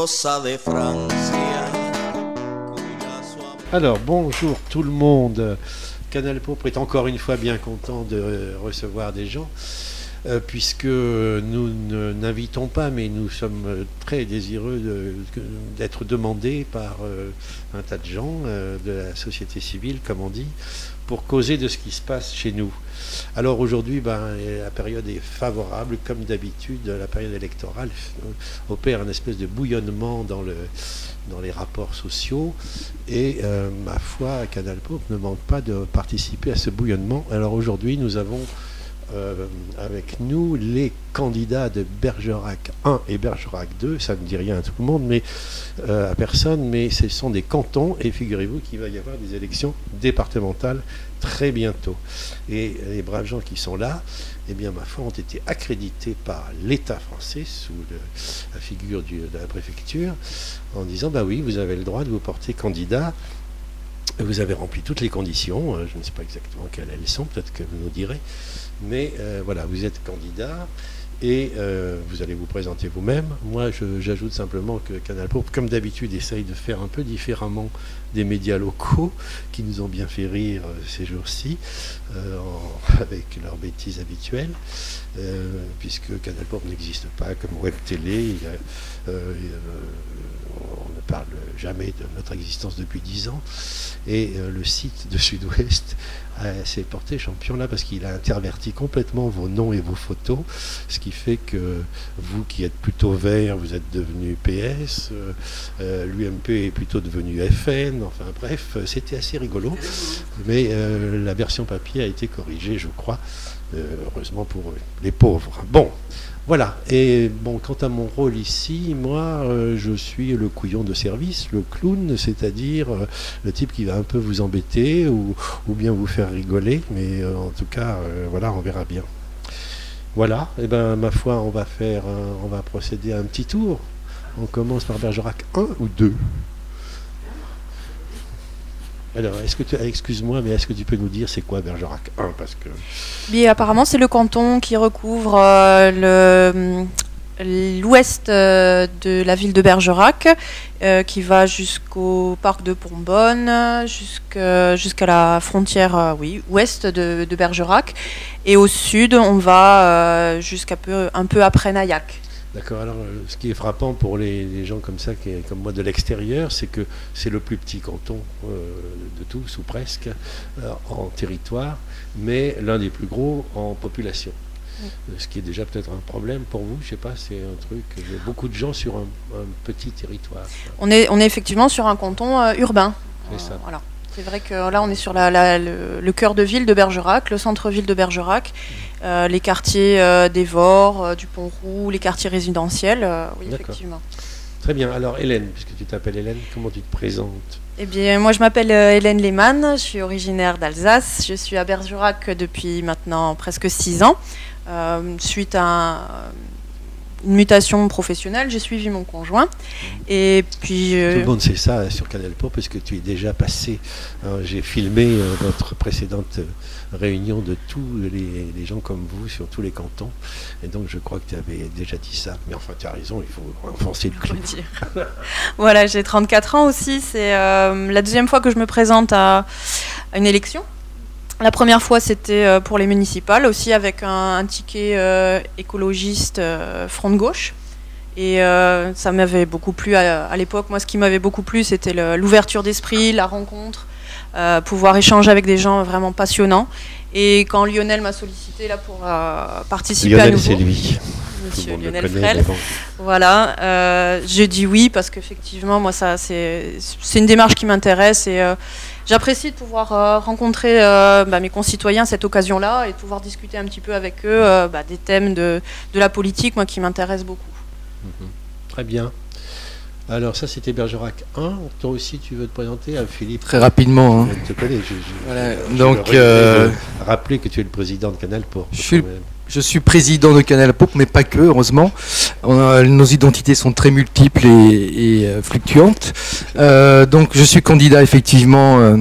rosa de Francia. Alors, bonjour tout le monde. Canal Pourpre est encore une fois bien content de recevoir des gens, puisque nous n'invitons pas, mais nous sommes très désireux d'être demandés par un tas de gens de la société civile, comme on dit, pour causer de ce qui se passe chez nous. Alors aujourd'hui, la période est favorable, comme d'habitude, la période électorale opère une espèce de bouillonnement dans les rapports sociaux, et ma foi, Canal Pourpre ne manque pas de participer à ce bouillonnement. Alors aujourd'hui, nous avons avec nous les candidats de Bergerac 1 et Bergerac 2, ça ne dit rien à tout le monde, mais à personne, mais ce sont des cantons, et figurez-vous qu'il va y avoir des élections départementales très bientôt. Et les braves gens qui sont là, eh bien, ma foi, ont été accrédités par l'État français sous la figure de la préfecture, en disant, bah oui, vous avez le droit de vous porter candidat. Vous avez rempli toutes les conditions, je ne sais pas exactement quelles elles sont, peut-être que vous nous direz, mais voilà, vous êtes candidat et vous allez vous présenter vous-même. Moi, j'ajoute simplement que Canal Pourpre, comme d'habitude, essaye de faire un peu différemment des médias locaux qui nous ont bien fait rire ces jours-ci, avec leurs bêtises habituelles, puisque Canal Pourpre n'existe pas comme web télé. On ne parle jamais de notre existence depuis 10 ans, et le site de Sud-Ouest s'est porté champion là parce qu'il a interverti complètement vos noms et vos photos, ce qui fait que vous qui êtes plutôt vert, vous êtes devenu PS, l'UMP est plutôt devenu FN, enfin bref, c'était assez rigolo, mais la version papier a été corrigée, je crois, heureusement pour les pauvres. Bon, voilà. Et bon, quant à mon rôle ici, moi, je suis le couillon de service, le clown, c'est-à-dire le type qui va un peu vous embêter ou bien vous faire rigoler, mais en tout cas, voilà, on verra bien. Voilà. Et ben, ma foi, on va procéder à un petit tour. On commence par Bergerac 1 ou 2. Alors, excuse-moi, mais est-ce que tu peux nous dire c'est quoi Bergerac 1 parce que... Bien, apparemment, c'est le canton qui recouvre l'ouest de la ville de Bergerac, qui va jusqu'au parc de Pombonne, jusqu'à la frontière ouest de Bergerac. Et au sud, on va un peu après Nayac. D'accord, alors ce qui est frappant pour les gens comme ça, comme moi de l'extérieur, c'est que c'est le plus petit canton de tous, ou presque, en territoire, mais l'un des plus gros en population. Ce qui est déjà peut-être un problème pour vous, je ne sais pas, c'est un truc, il y a beaucoup de gens sur un petit territoire. On est effectivement sur un canton urbain. C'est ça. Voilà. C'est vrai que là, on est sur le cœur de ville de Bergerac, le centre-ville de Bergerac, les quartiers des Vors, du Pont-Roux, les quartiers résidentiels, oui, effectivement. Très bien. Alors, Hélène, puisque tu t'appelles Hélène, comment tu te présentes ? Eh bien, moi, je m'appelle Hélène Lehmann, je suis originaire d'Alsace, je suis à Bergerac depuis maintenant presque 6 ans. Suite à une mutation professionnelle, j'ai suivi mon conjoint. Et puis, tout le monde sait ça sur Canal Pourpre, parce que tu es déjà passé. J'ai filmé votre précédente réunion de tous les gens comme vous sur tous les cantons. Et donc, je crois que tu avais déjà dit ça. Mais enfin, tu as raison, il faut enfoncer le clou. Voilà, j'ai 34 ans aussi. C'est la deuxième fois que je me présente à une élection. La première fois, c'était pour les municipales, aussi avec un ticket écologiste front de gauche. Et ça m'avait beaucoup plu à l'époque. Moi, ce qui m'avait beaucoup plu, c'était l'ouverture d'esprit, la rencontre, pouvoir échanger avec des gens vraiment passionnants. Et quand Lionel m'a sollicité là pour participer Lionel, à nouveau... c'est lui. Monsieur Lionel Frel. Voilà, j'ai dit oui parce qu'effectivement, moi, c'est une démarche qui m'intéresse et j'apprécie de pouvoir rencontrer mes concitoyens à cette occasion-là et de pouvoir discuter un petit peu avec eux des thèmes de la politique, moi, qui m'intéressent beaucoup. Très bien. Alors ça, c'était Bergerac 1. Toi aussi, tu veux te présenter, Philippe? Très rapidement. Hein. Je te connais. Voilà, donc, rappeler que tu es le président de Canal Pourpre. Je suis président de Canal Pourpre, mais pas que, heureusement. Nos identités sont très multiples et fluctuantes. Donc, je suis candidat, effectivement,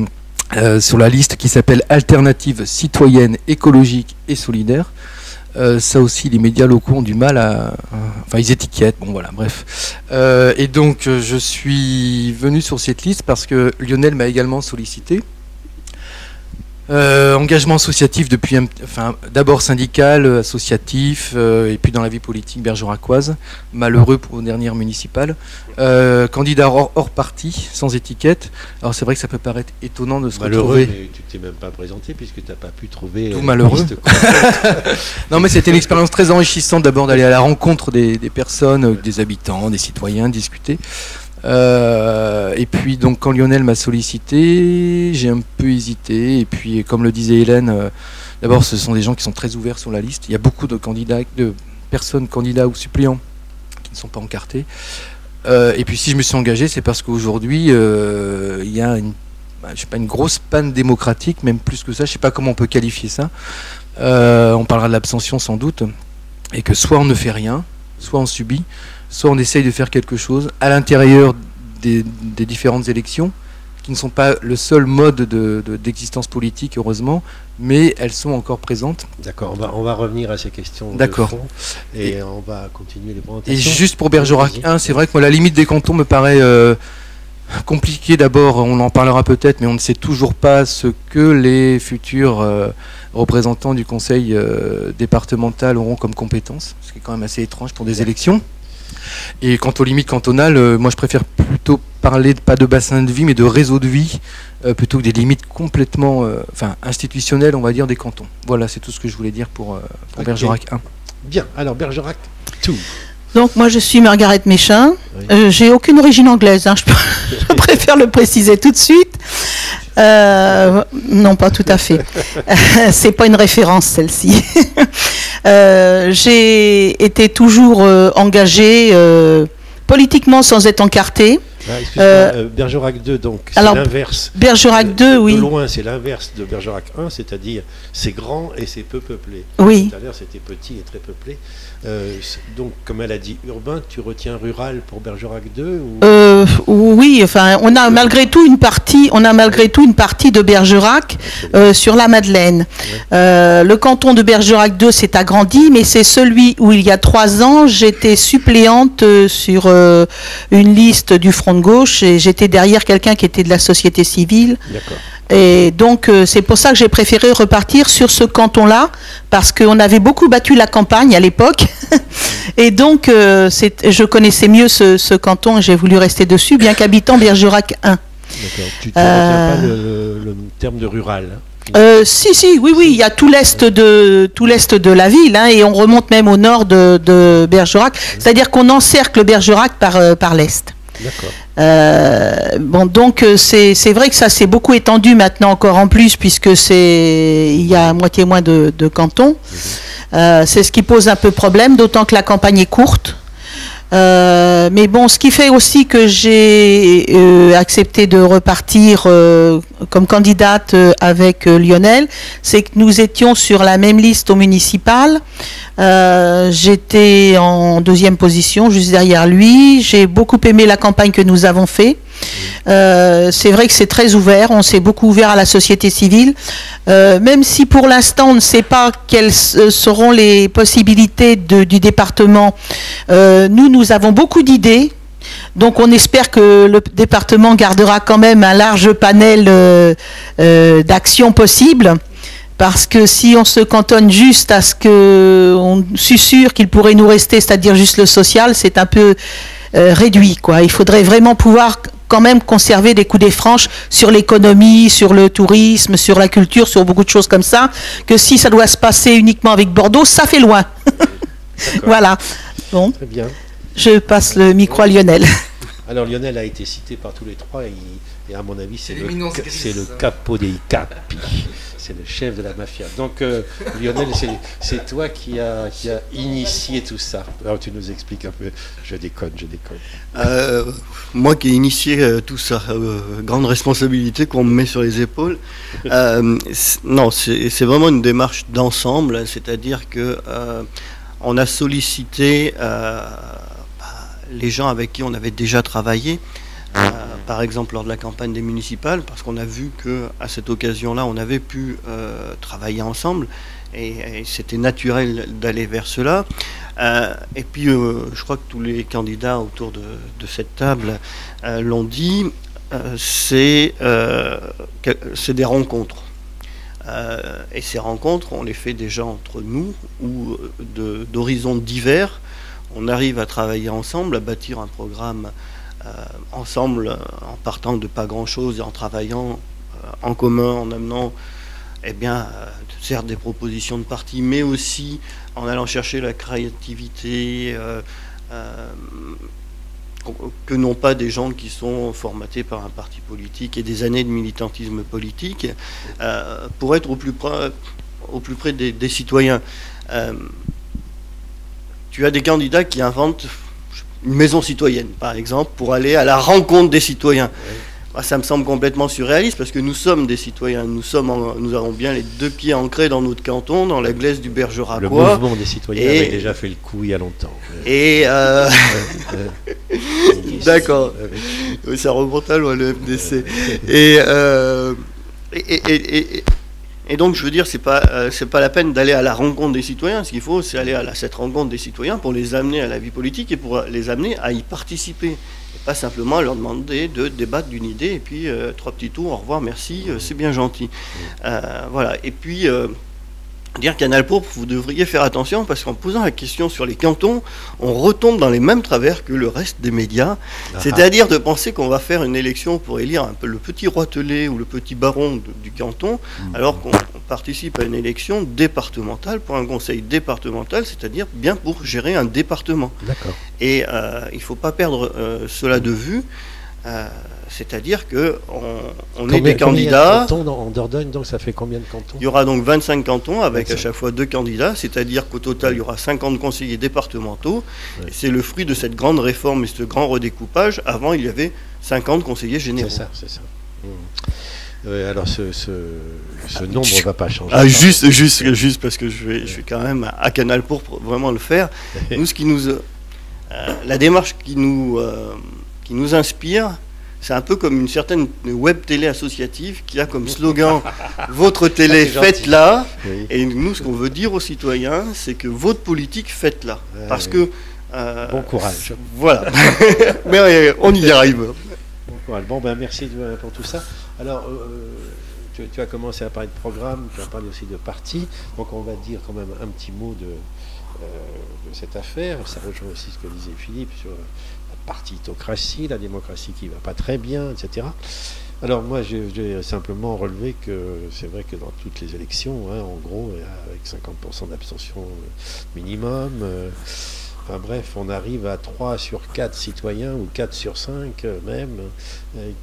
sur la liste qui s'appelle Alternative citoyenne, écologique et solidaire. ça aussi, les médias locaux ont du mal à... Enfin, ils étiquettent, bon voilà, bref. Et donc, je suis venu sur cette liste parce que Lionel m'a également sollicité. Engagement associatif depuis, d'abord syndical, associatif, et puis dans la vie politique bergeracoise, malheureux pour aux dernières municipales, candidat hors parti, sans étiquette. Alors c'est vrai que ça peut paraître étonnant de se malheureux, retrouver... mais tu t'es même pas présenté puisque tu n'as pas pu trouver... Tout malheureux. Non mais c'était une expérience très enrichissante d'abord d'aller à la rencontre des personnes, des habitants, des citoyens, discuter. Et puis donc quand Lionel m'a sollicité, j'ai un peu hésité. Et puis comme le disait Hélène, d'abord ce sont des gens qui sont très ouverts sur la liste. Il y a beaucoup de candidats, de personnes candidats ou suppléants qui ne sont pas encartés. Et puis si je me suis engagé, c'est parce qu'aujourd'hui il y a une grosse panne démocratique, même plus que ça. Je ne sais pas comment on peut qualifier ça. On parlera de l'abstention sans doute, et que soit on ne fait rien, soit on subit, soit on essaye de faire quelque chose à l'intérieur des différentes élections, qui ne sont pas le seul mode d'existence politique, heureusement, mais elles sont encore présentes. D'accord, on va revenir à ces questions de fond, et on va continuer les présentations. Et juste pour Bergerac 1, c'est vrai que moi, la limite des cantons me paraît compliquée. D'abord, on en parlera peut-être, mais on ne sait toujours pas ce que les futurs représentants du conseil départemental auront comme compétences, ce qui est quand même assez étrange pour des élections. Et quant aux limites cantonales, moi je préfère plutôt parler pas de bassin de vie, mais de réseau de vie, plutôt que des limites complètement institutionnelles, on va dire, des cantons. Voilà, c'est tout ce que je voulais dire pour Bergerac 1. Bien, alors Bergerac 2. Donc moi je suis Margaret Méchin, oui. J'ai aucune origine anglaise, je préfère le préciser tout de suite. Non, pas tout à fait. C'est pas une référence celle-ci. J'ai été toujours engagée politiquement sans être encartée. Bergerac 2, donc c'est l'inverse. Bergerac 2, oui. De loin, c'est l'inverse de Bergerac 1, c'est-à-dire c'est grand et c'est peu peuplé. Oui. Tout à l'heure, c'était petit et très peuplé. Donc, comme elle a dit urbain, tu retiens rural pour Bergerac 2 ou... Oui, enfin, on a malgré tout une partie de Bergerac sur la Madeleine. Ouais. Le canton de Bergerac 2 s'est agrandi, mais c'est celui où il y a 3 ans, j'étais suppléante sur une liste du Front de gauche et j'étais derrière quelqu'un qui était de la société civile. D'accord. Et donc c'est pour ça que j'ai préféré repartir sur ce canton-là, parce qu'on avait beaucoup battu la campagne à l'époque. Et donc je connaissais mieux ce canton et j'ai voulu rester dessus, bien qu'habitant Bergerac 1. D'accord. Tu ne retiens pas le terme de rural, oui, il y a tout l'est de la ville, et on remonte même au nord de Bergerac. C'est-à-dire qu'on encercle Bergerac par l'est. D'accord. Donc c'est vrai que ça s'est beaucoup étendu maintenant encore en plus, puisque il y a moitié moins de cantons. C'est ce qui pose un peu problème, d'autant que la campagne est courte. Mais bon, ce qui fait aussi que j'ai accepté de repartir comme candidate avec Lionel, c'est que nous étions sur la même liste au municipal. J'étais en 2e position, juste derrière lui. J'ai beaucoup aimé la campagne que nous avons faite. C'est vrai que c'est très ouvert, on s'est beaucoup ouvert à la société civile, même si pour l'instant on ne sait pas quelles seront les possibilités du département. Nous avons beaucoup d'idées, donc on espère que le département gardera quand même un large panel d'actions possibles. Parce que si on se cantonne juste à ce qu'on susurre qu'il pourrait nous rester, c'est-à-dire juste le social, c'est un peu réduit, quoi. Il faudrait vraiment pouvoir quand même conserver des coudées franches sur l'économie, sur le tourisme, sur la culture, sur beaucoup de choses comme ça, que si ça doit se passer uniquement avec Bordeaux, ça fait loin. Voilà. Bon. Très bien. Je passe le micro à Lionel. Alors Lionel a été cité par tous les trois et à mon avis c'est le capo dei capi. C'est le chef de la mafia. Donc Lionel, c'est toi qui a initié tout ça. Alors tu nous expliques un peu. Je déconne. Moi qui ai initié tout ça, grande responsabilité qu'on me met sur les épaules. Non, c'est vraiment une démarche d'ensemble, c'est-à-dire que on a sollicité les gens avec qui on avait déjà travaillé par exemple lors de la campagne des municipales, parce qu'on a vu qu'à cette occasion-là, on avait pu travailler ensemble, et c'était naturel d'aller vers cela. Et puis, je crois que tous les candidats autour de cette table l'ont dit, c'est des rencontres. Et ces rencontres, on les fait déjà entre nous, ou d'horizons divers. On arrive à travailler ensemble, à bâtir un programme ensemble, en partant de pas grand-chose et en travaillant en commun, en amenant, certes des propositions de parti, mais aussi en allant chercher la créativité que n'ont pas des gens qui sont formatés par un parti politique et des années de militantisme politique, pour être au plus près des citoyens. Tu as des candidats qui inventent une maison citoyenne, par exemple, pour aller à la rencontre des citoyens. Oui. Ça me semble complètement surréaliste, parce que nous sommes des citoyens. Nous avons bien les deux pieds ancrés dans notre canton, dans la glaise du Bergeracois. Le mouvement des citoyens avait déjà fait le coup il y a longtemps. Et d'accord. Oui, ça remonte à loin, le MDC. Et donc, je veux dire, c'est pas la peine d'aller à la rencontre des citoyens. Ce qu'il faut, c'est aller à cette rencontre des citoyens pour les amener à la vie politique et pour les amener à y participer. Et pas simplement leur demander de débattre d'une idée et puis 3 petits tours, au revoir, merci, c'est bien gentil. Voilà. Et puis, dire Canal Pourpre, vous devriez faire attention, parce qu'en posant la question sur les cantons, on retombe dans les mêmes travers que le reste des médias. C'est-à-dire de penser qu'on va faire une élection pour élire un peu le petit roitelet ou le petit baron du canton, alors qu'on participe à une élection départementale pour un conseil départemental, c'est-à-dire bien pour gérer un département. D'accord. Et il ne faut pas perdre cela de vue. C'est-à-dire qu'on est des candidats. Combien de cantons en Dordogne, donc ça fait combien de cantons? Il y aura donc 25 cantons avec à chaque fois 2 candidats, c'est-à-dire qu'au total il y aura 50 conseillers départementaux. Ouais. Et c'est le fruit de cette grande réforme et ce grand redécoupage. Avant, il y avait 50 conseillers généraux. C'est ça. Alors ce nombre ne va pas changer. Juste parce que je vais quand même à Canal pour vraiment le faire. Nous, la démarche qui nous inspire, c'est un peu comme une certaine web télé associative qui a comme slogan « Votre télé, faites-la ». Oui. Et nous, ce qu'on veut dire aux citoyens, c'est que votre politique, faites-la. Parce que... bon courage. Voilà. Mais on y arrive. Bon courage. Bon, merci pour tout ça. Alors, tu as commencé à parler de programme, tu as parlé aussi de parti. Donc, on va dire quand même un petit mot de cette affaire. Ça rejoint aussi ce que disait Philippe sur... partitocratie, la démocratie qui ne va pas très bien, etc. Alors moi, j'ai simplement relevé que c'est vrai que dans toutes les élections, en gros, avec 50% d'abstention minimum, enfin bref, on arrive à 3 sur 4 citoyens, ou 4 sur 5 même,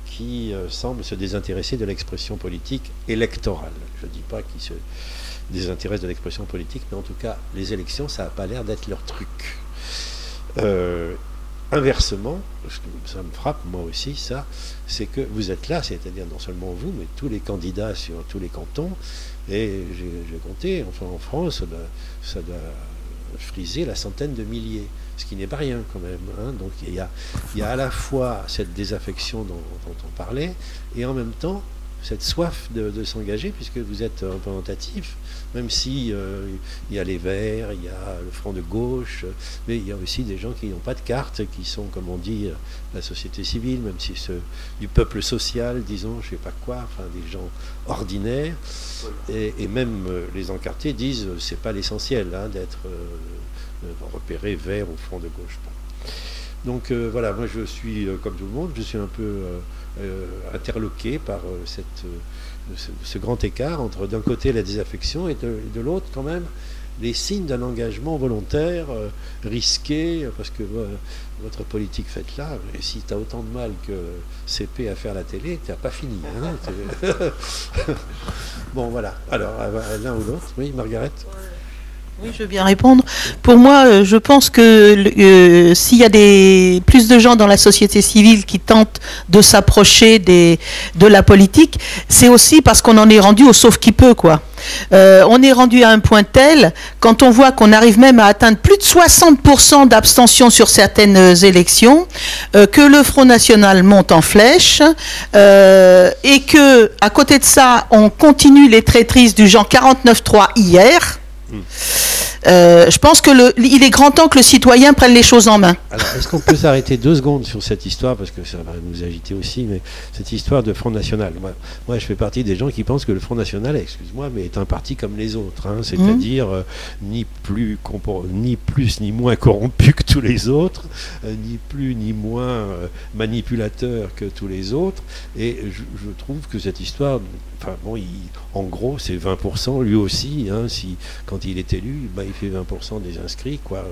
qui semblent se désintéresser de l'expression politique électorale. Je ne dis pas qu'ils se désintéressent de l'expression politique, mais en tout cas, les élections, ça n'a pas l'air d'être leur truc. Inversement, ça me frappe moi aussi, ça, c'est que vous êtes là, c'est-à-dire non seulement vous, mais tous les candidats sur tous les cantons, et j'ai compté, enfin en France, ça doit friser la centaine de milliers, ce qui n'est pas rien quand même. Donc il y a à la fois cette désaffection dont on parlait, et en même temps, cette soif de s'engager, puisque vous êtes représentatif, même si il y a les Verts, il y a le Front de gauche, mais il y a aussi des gens qui n'ont pas de carte, qui sont, comme on dit, la société civile, même si du peuple social, disons, je ne sais pas quoi, enfin des gens ordinaires, et même les encartés disent c'est pas l'essentiel d'être repéré Vert ou Front de gauche. Donc voilà, moi je suis comme tout le monde, je suis un peu interloqué par ce grand écart entre d'un côté la désaffection et de l'autre quand même les signes d'un engagement volontaire, risqué, parce que votre politique faite là, et si tu as autant de mal que CP à faire la télé, tu n'as pas fini. Bon voilà, alors l'un ou l'autre, oui Margaret. Oui, je veux bien répondre. Pour moi, je pense que s'il y a plus de gens dans la société civile qui tentent de s'approcher de la politique, c'est aussi parce qu'on en est rendu au sauf qui peut, quoi. On est rendu à un point tel, quand on voit qu'on arrive même à atteindre plus de 60% d'abstention sur certaines élections, que le Front National monte en flèche, et que, à côté de ça, on continue les traîtrises du genre 49.3 hier. Je pense qu'il est grand temps que le citoyen prenne les choses en main. Alors, est-ce qu'on peut s'arrêter 2 secondes sur cette histoire, parce que ça va nous agiter aussi, mais cette histoire de Front National. Moi, je fais partie des gens qui pensent que le Front National, excuse-moi, mais est un parti comme les autres, hein, c'est-à-dire ni plus ni moins corrompu que tous les autres, ni plus ni moins manipulateur que tous les autres. Et je trouve que cette histoire, enfin bon, en gros, c'est 20%, lui aussi, hein, quand il est élu, bah, il fait 20% des inscrits, quoi.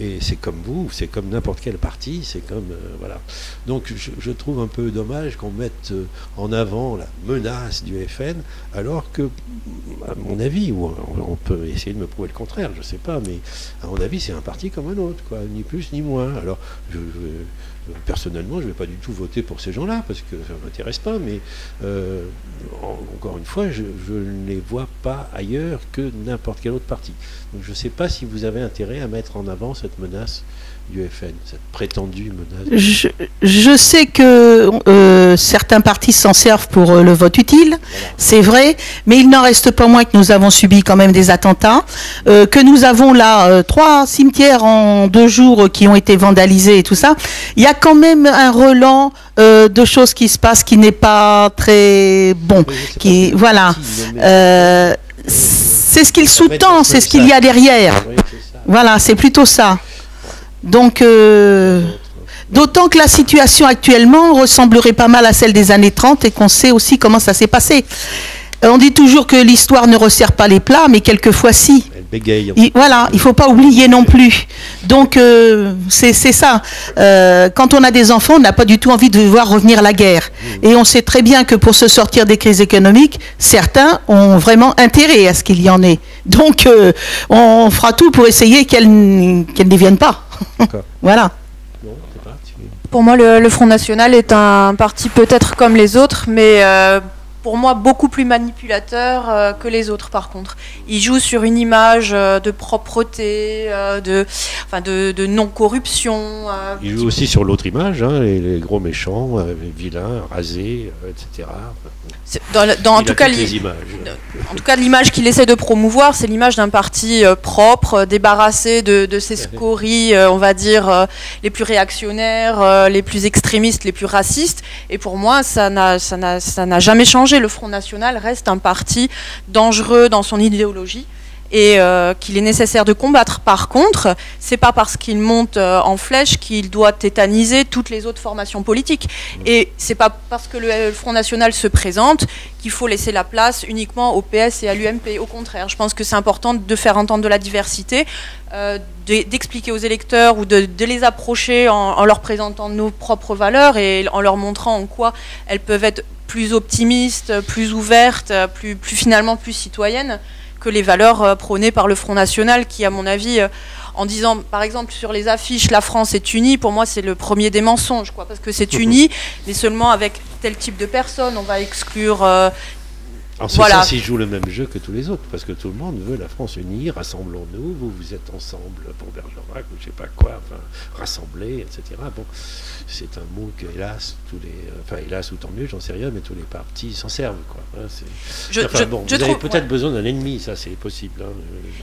Et c'est comme vous, c'est comme n'importe quel parti, c'est comme voilà. Donc je trouve un peu dommage qu'on mette en avant la menace du FN, alors que, à mon avis, ou on peut essayer de me prouver le contraire, je sais pas, mais à mon avis, c'est un parti comme un autre, quoi, ni plus ni moins. Alors personnellement, je ne vais pas du tout voter pour ces gens-là, parce que ça ne m'intéresse pas, mais encore une fois, je ne les vois pas ailleurs que n'importe quel autre parti. Donc je ne sais pas si vous avez intérêt à mettre en avant cette menace du FN, cette prétendue menace. Je sais que certains partis s'en servent pour le vote utile, voilà. C'est vrai, mais il n'en reste pas moins que nous avons subi quand même des attentats, que nous avons là 3 cimetières en 2 jours qui ont été vandalisés et tout ça. Il y a quand même un relent de choses qui se passent qui n'est pas très bon. Qui, voilà. C'est ce qu'il sous-tend, c'est ce qu'il y a derrière. Voilà, c'est plutôt ça. Donc, d'autant que la situation actuellement ressemblerait pas mal à celle des années 30 et qu'on sait aussi comment ça s'est passé. On dit toujours que l'histoire ne resserre pas les plats, mais quelquefois si. Elle bégaye. Voilà, il ne faut pas oublier non plus. Donc, c'est ça. Quand on a des enfants, on n'a pas du tout envie de voir revenir la guerre. Et on sait très bien que pour se sortir des crises économiques, certains ont vraiment intérêt à ce qu'il y en ait. Donc, on fera tout pour essayer qu'elles n'y viennent pas. Voilà. Pour moi, le Front National est un parti peut-être comme les autres, mais pour moi beaucoup plus manipulateur que les autres par contre. Il joue sur une image de propreté, de non-corruption. Il joue aussi sur l'autre image, hein, les gros méchants, les vilains, rasés, etc. En tout cas, l'image qu'il essaie de promouvoir, c'est l'image d'un parti propre, débarrassé de ces scories, on va dire, les plus réactionnaires, les plus extrémistes, les plus racistes. Et pour moi, ça n'a jamais changé. Le Front National reste un parti dangereux dans son idéologie et qu'il est nécessaire de combattre. Par contre, c'est pas parce qu'il monte en flèche qu'il doit tétaniser toutes les autres formations politiques. Et c'est pas parce que le Front National se présente qu'il faut laisser la place uniquement au PS et à l'UMP. Au contraire, je pense que c'est important de faire entendre de la diversité, d'expliquer aux électeurs ou de les approcher en leur présentant nos propres valeurs et en leur montrant en quoi elles peuvent être plus optimistes, plus ouvertes, finalement plus citoyennes que les valeurs prônées par le Front National qui, à mon avis, en disant, par exemple, sur les affiches, la France est unie, pour moi, c'est le premier des mensonges, quoi, parce que c'est uni, mais seulement avec tel type de personnes, on va exclure... En ce sens, il joue le même jeu que tous les autres, parce que tout le monde veut la France unie, rassemblons-nous, vous êtes ensemble pour Bergerac, ou je sais pas quoi, enfin, rassembler, etc. Bon, c'est un mot que, hélas, hélas ou tant mieux, j'en sais rien, mais tous les partis s'en servent, quoi. Hein, vous avez peut-être besoin d'un ennemi, ça c'est possible. Hein,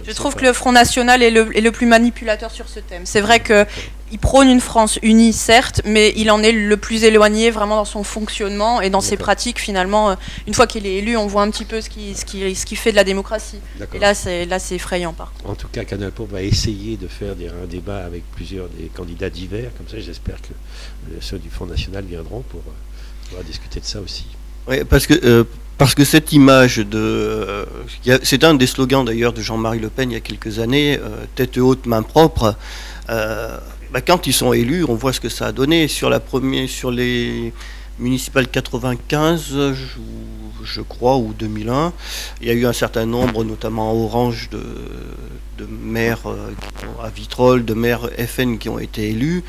je trouve que le Front National est le plus manipulateur sur ce thème. C'est vrai qu'il prône une France unie, certes, mais il en est le plus éloigné vraiment dans son fonctionnement et dans ses pratiques, finalement. Une fois qu'il est élu, on voit un petit peu ce qui fait de la démocratie. Et là, c'est effrayant, par contre. En tout cas, Canal Pop va essayer de faire un débat avec plusieurs des candidats divers, comme ça, j'espère que ceux du Front National viendront pour discuter de ça aussi. Oui, parce que cette image c'est un des slogans d'ailleurs de Jean-Marie Le Pen il y a quelques années, tête haute, main propre. Quand ils sont élus, on voit ce que ça a donné sur municipales 95, je crois, ou 2001. Il y a eu un certain nombre, notamment à Orange, de maires à Vitrolles, de maires FN qui ont été élus.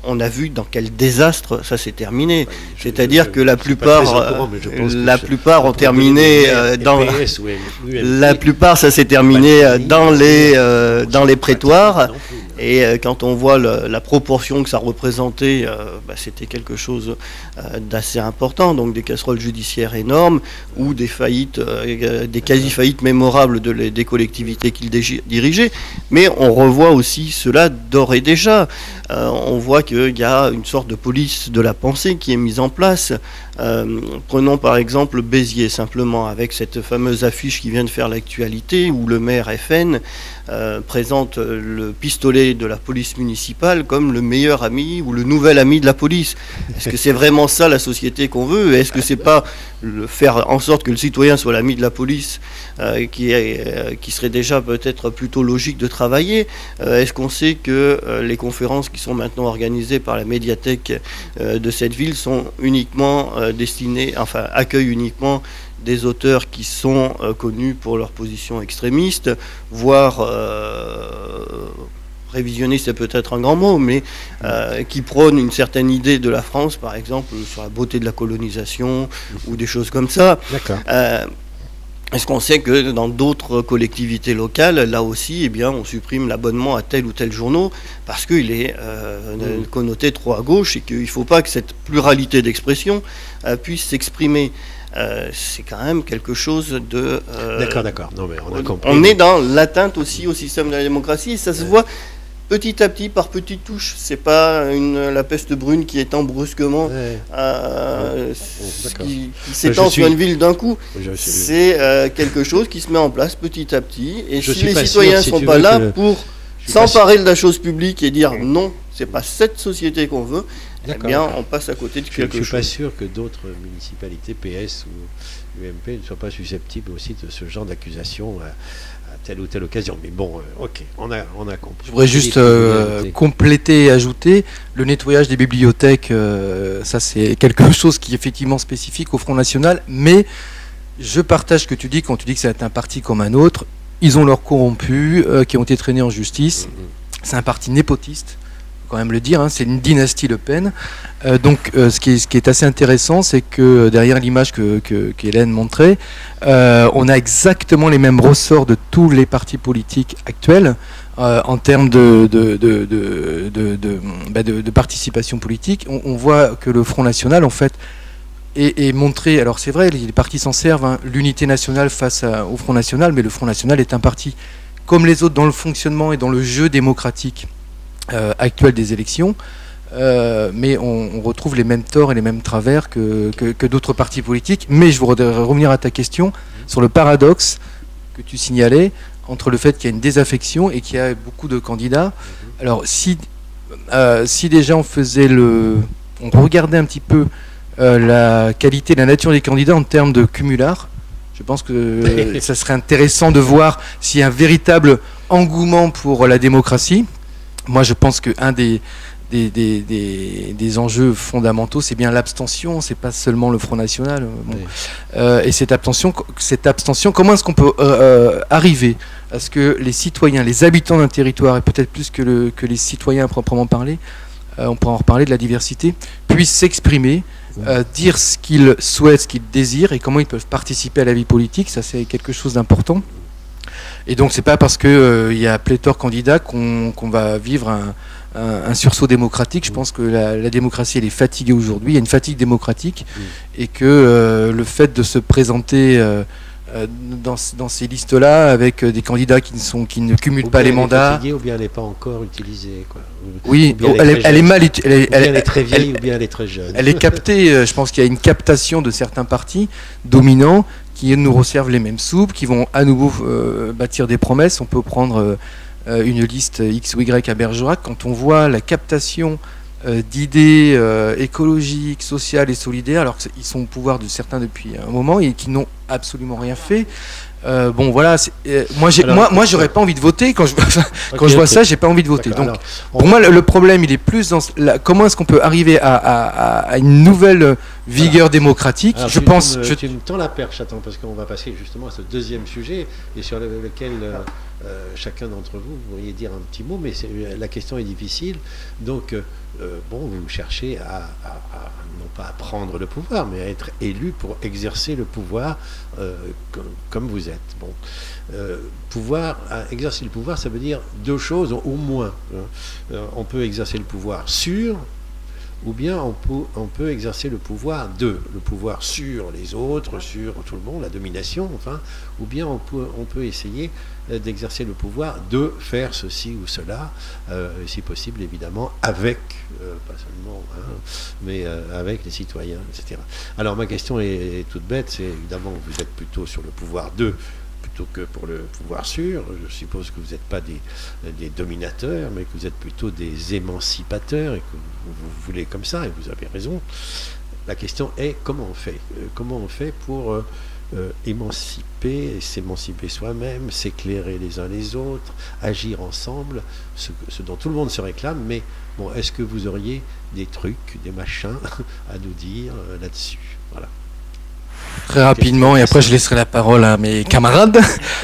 On a vu dans quel désastre ça s'est terminé. C'est-à-dire que la plupart ont terminé la plupart ça s'est terminé dans les prétoires. Et quand on voit la proportion que ça représentait, c'était quelque chose d'assez important. Donc des casseroles judiciaires énormes ou des faillites, des quasi-faillites mémorables des collectivités qu'il dirigeait. Mais on revoit aussi cela d'ores et déjà. On voit qu'il y a une sorte de police de la pensée qui est mise en place. Prenons par exemple Béziers, simplement, avec cette fameuse affiche qui vient de faire l'actualité, où le maire FN présente le pistolet de la police municipale comme le meilleur ami ou le nouvel ami de la police. Est-ce que c'est vraiment ça la société qu'on veut? Est-ce que c'est pas faire en sorte que le citoyen soit l'ami de la police qui serait déjà peut-être plutôt logique de travailler? Est-ce qu'on sait que les conférences qui sont maintenant organisées par la médiathèque de cette ville sont uniquement accueillent uniquement des auteurs qui sont connus pour leur position extrémiste, voire révisionniste, c'est peut-être un grand mot, mais qui prônent une certaine idée de la France, par exemple, sur la beauté de la colonisation ou des choses comme ça. D'accord. Est-ce qu'on sait que dans d'autres collectivités locales, là aussi, eh bien, on supprime l'abonnement à tel ou tel journal parce qu'il est connoté trop à gauche et qu'il ne faut pas que cette pluralité d'expression puisse s'exprimer. C'est quand même quelque chose de... D'accord. Non, mais on a compris. On est dans l'atteinte aussi au système de la démocratie et ça se voit petit à petit, par petites touches. C'est pas la peste brune qui étend brusquement, qui s'étend sur une ville d'un coup. C'est quelque chose qui se met en place petit à petit. Et si les citoyens ne sont pas là pour s'emparer de la chose publique et dire non, c'est pas cette société qu'on veut, eh bien, on passe à côté de quelque chose. Je ne suis pas sûr que d'autres municipalités, PS ou UMP, ne soient pas susceptibles aussi de ce genre d'accusation à telle ou telle occasion. Mais bon, ok, on a compris. Je voudrais juste compléter et ajouter le nettoyage des bibliothèques. Ça, c'est quelque chose qui est effectivement spécifique au Front National. Mais je partage ce que tu dis quand tu dis que c'est un parti comme un autre. Ils ont leurs corrompus qui ont été traînés en justice. C'est un parti népotiste. Quand même le dire, hein, c'est une dynastie Le Pen. Donc ce qui est assez intéressant, c'est que derrière l'image qu'Hélène montrait, on a exactement les mêmes ressorts de tous les partis politiques actuels en termes de participation politique. On voit que le Front National, en fait, est montré, alors c'est vrai, les partis s'en servent, hein, l'unité nationale face au Front National, mais le Front National est un parti comme les autres dans le fonctionnement et dans le jeu démocratique actuel des élections, mais on retrouve les mêmes torts et les mêmes travers que d'autres partis politiques. Mais je voudrais revenir à ta question sur le paradoxe que tu signalais entre le fait qu'il y a une désaffection et qu'il y a beaucoup de candidats. Alors si déjà on regardait un petit peu la qualité, la nature des candidats en termes de cumulard, je pense que ça serait intéressant de voir s'il y a un véritable engouement pour la démocratie. Moi, je pense qu'un des enjeux fondamentaux, c'est bien l'abstention, c'est pas seulement le Front National. Bon. Et cette abstention, comment est-ce qu'on peut arriver à ce que les citoyens, les habitants d'un territoire, et peut-être plus que les citoyens à proprement parler, on pourra en reparler de la diversité, puissent s'exprimer, dire ce qu'ils souhaitent, ce qu'ils désirent, et comment ils peuvent participer à la vie politique. Ça, c'est quelque chose d'important. Et donc c'est pas parce qu'il y a pléthore de candidats qu'on va vivre un sursaut démocratique. Je pense que la démocratie elle est fatiguée aujourd'hui, il y a une fatigue démocratique, et que le fait de se présenter dans ces listes-là avec des candidats qui ne cumulent pas les mandats. Fatiguée, ou bien elle n'est pas encore utilisée, quoi. Oui, elle est mal utilisée. Elle est très vieille ou bien elle est très jeune. Elle est captée, je pense qu'il y a une captation de certains partis dominants qui nous resservent les mêmes soupes, qui vont à nouveau bâtir des promesses. On peut prendre une liste X ou Y à Bergerac. Quand on voit la captation d'idées écologiques, sociales et solidaires, alors qu'ils sont au pouvoir de certains depuis un moment et qui n'ont absolument rien fait. Bon voilà, moi j'aurais pas envie de voter quand je vois ça, j'ai pas envie de voter. Donc pour moi le problème il est plus dans comment est-ce qu'on peut arriver à une nouvelle vigueur démocratique. Alors, je pense. Tu me tends la perche, attends, parce qu'on va passer justement à ce deuxième sujet et sur lequel chacun d'entre vous pourriez dire un petit mot, mais la question est difficile. Donc bon, vous cherchez non pas à prendre le pouvoir, mais à être élu pour exercer le pouvoir comme vous êtes. Bon, exercer le pouvoir, ça veut dire deux choses au moins. On peut exercer le pouvoir sur, ou bien on peut exercer le pouvoir sur les autres, sur tout le monde, la domination, enfin, ou bien on peut essayer d'exercer le pouvoir de faire ceci ou cela, si possible évidemment avec, pas seulement, mais avec les citoyens, etc. Alors ma question est toute bête, c'est évidemment vous êtes plutôt sur le pouvoir de plutôt que pour le pouvoir sur. Je suppose que vous n'êtes pas des dominateurs, mais que vous êtes plutôt des émancipateurs et que vous voulez comme ça, et vous avez raison. La question est comment on fait pour s'émanciper soi-même, s'éclairer les uns les autres, agir ensemble, ce dont tout le monde se réclame, mais bon, est-ce que vous auriez des trucs, des machins à nous dire là-dessus? Voilà. Très rapidement, et après je laisserai la parole à mes camarades.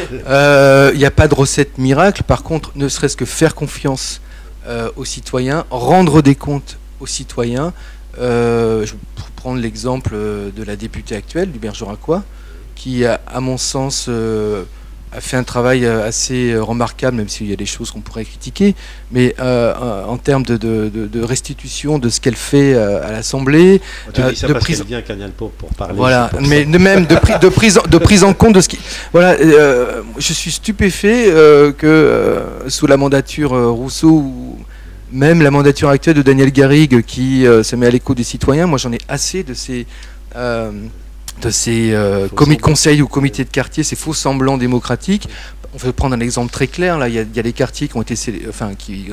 Il n'y a pas de recette miracle, par contre, ne serait-ce que faire confiance aux citoyens, rendre des comptes aux citoyens. Je vais prendre l'exemple de la députée actuelle, du Bergeracois, qui, à mon sens, a fait un travail assez remarquable, même s'il y a des choses qu'on pourrait critiquer, mais en termes de restitution de ce qu'elle fait à l'Assemblée, de prise bien Canal pour parler. Voilà, mais même de prise en compte de ce qui. Voilà, je suis stupéfait que sous la mandature Rousseau, ou même la mandature actuelle de Daniel Garrigue, qui se met à l'écoute des citoyens, moi j'en ai assez de ces conseils ou comités de quartier, ces faux semblants démocratiques. On peut prendre un exemple très clair. Là, il y a des quartiers qui ont été,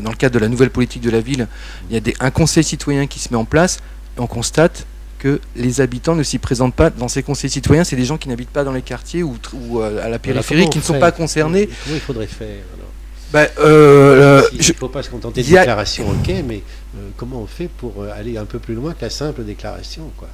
dans le cadre de la nouvelle politique de la ville, il y a un conseil citoyen qui se met en place. Et on constate que les habitants ne s'y présentent pas dans ces conseils citoyens. C'est des gens qui n'habitent pas dans les quartiers ou à la périphérie, qui ne sont pas concernés. Comment il faudrait faire alors? Il ne faut pas se contenter de déclarations, ok, mais comment on fait pour aller un peu plus loin que la simple déclaration, quoi?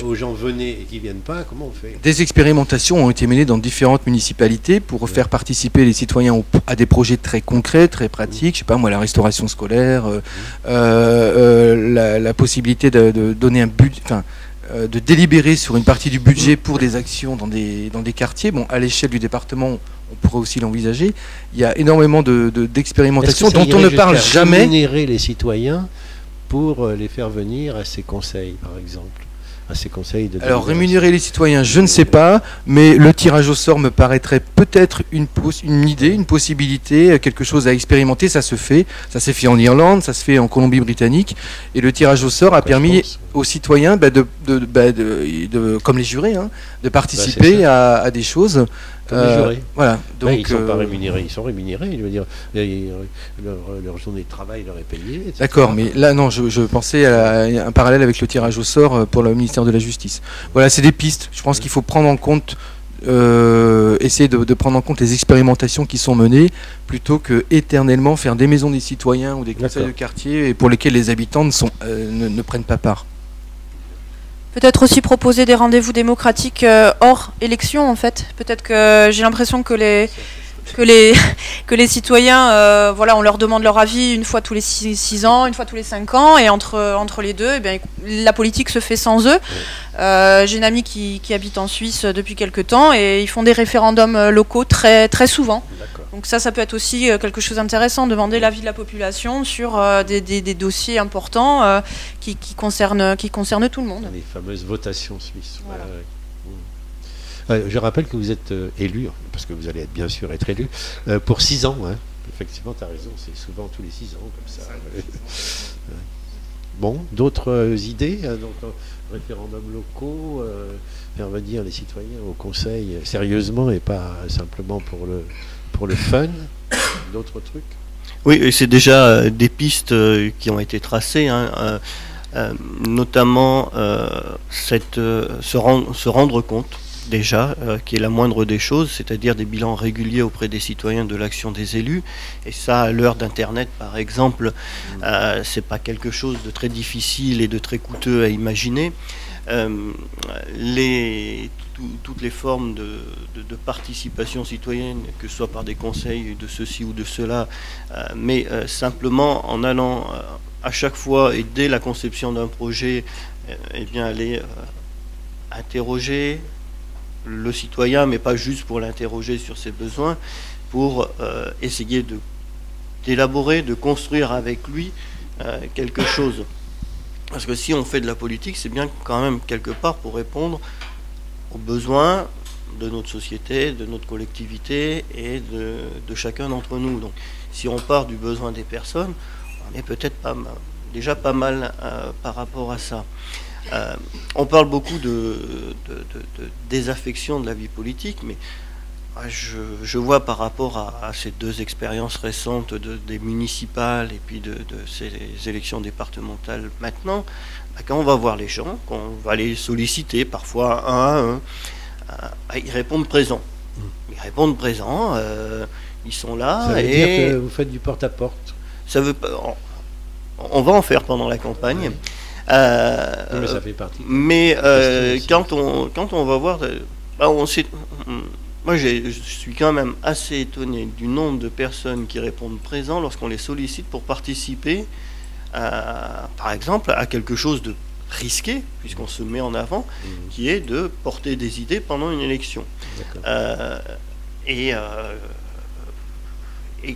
Aux gens venez et qui ne viennent pas, comment on fait? Des expérimentations ont été menées dans différentes municipalités pour faire participer les citoyens à des projets très concrets, très pratiques. Je sais pas moi, la restauration scolaire, la possibilité de donner un but, de délibérer sur une partie du budget pour des actions dans des quartiers. Bon, à l'échelle du département, on pourrait aussi l'envisager. Il y a énormément d'expérimentations dont on ne parle jamais. Rémunérer les citoyens pour les faire venir à ces conseils, par exemple, à ces conseils de. Alors rémunérer les citoyens, je ne sais pas, mais le tirage au sort me paraîtrait peut-être une idée, une possibilité, quelque chose à expérimenter. Ça se fait. Ça s'est fait en Irlande, ça se fait en Colombie-Britannique, et le tirage au sort a permis aux citoyens, comme les jurés, de participer à des choses. Voilà. Donc, ils ne sont pas rémunérés, ils sont rémunérés. Je veux dire, leur journée de travail leur est payée. D'accord, mais là, non, je pensais à un parallèle avec le tirage au sort pour le ministère de la Justice. Voilà, c'est des pistes. Je pense qu'il faut prendre en compte, essayer de prendre en compte les expérimentations qui sont menées, plutôt que éternellement faire des maisons des citoyens ou des conseils de quartier et pour lesquels les habitants ne prennent pas part. Peut-être aussi proposer des rendez-vous démocratiques hors élection, en fait. Peut-être que j'ai l'impression que les citoyens, on leur demande leur avis une fois tous les 6 ans, une fois tous les 5 ans, et entre les deux, la politique se fait sans eux. J'ai une amie qui habite en Suisse depuis quelques temps, et ils font des référendums locaux très, très souvent. Donc ça peut être aussi quelque chose d'intéressant, demander l'avis de la population sur des dossiers importants qui concernent tout le monde. Les fameuses votations suisses. Voilà. Je rappelle que vous êtes élu, parce que vous allez bien sûr être élu, pour 6 ans. Effectivement, tu as raison, c'est souvent tous les 6 ans comme ça. Bon, d'autres idées? Donc, référendums locaux, faire venir les citoyens au conseil sérieusement et pas simplement pour le fun. D'autres trucs? Oui, c'est déjà des pistes qui ont été tracées, notamment se rendre compte déjà, qui est la moindre des choses, c'est-à-dire des bilans réguliers auprès des citoyens de l'action des élus. Et ça, à l'heure d'Internet, par exemple, c'est pas quelque chose de très difficile et de très coûteux à imaginer. Toutes les formes de participation citoyenne, que ce soit par des conseils de ceci ou de cela, mais simplement en allant à chaque fois et dès la conception d'un projet, eh bien aller interroger le citoyen, mais pas juste pour l'interroger sur ses besoins, pour essayer d'élaborer, de construire avec lui quelque chose. Parce que si on fait de la politique, c'est bien quand même quelque part pour répondre aux besoins de notre société, de notre collectivité et de chacun d'entre nous. Donc si on part du besoin des personnes, on est peut-être déjà pas mal par rapport à ça. On parle beaucoup de désaffection de la vie politique, mais je vois par rapport à ces deux expériences récentes des municipales et puis de ces élections départementales maintenant, quand on va voir les gens, qu'on va les solliciter parfois un à un, ils répondent présent. Ils répondent présent, ils sont là. Ça veut dire que vous faites du porte-à-porte. Ça veut pas. On va en faire pendant la campagne. Mais ça fait partie. Mais quand on va voir, moi je suis quand même assez étonné du nombre de personnes qui répondent présent lorsqu'on les sollicite pour participer, par exemple, à quelque chose de risqué, puisqu'on se met en avant, qui est de porter des idées pendant une élection. Et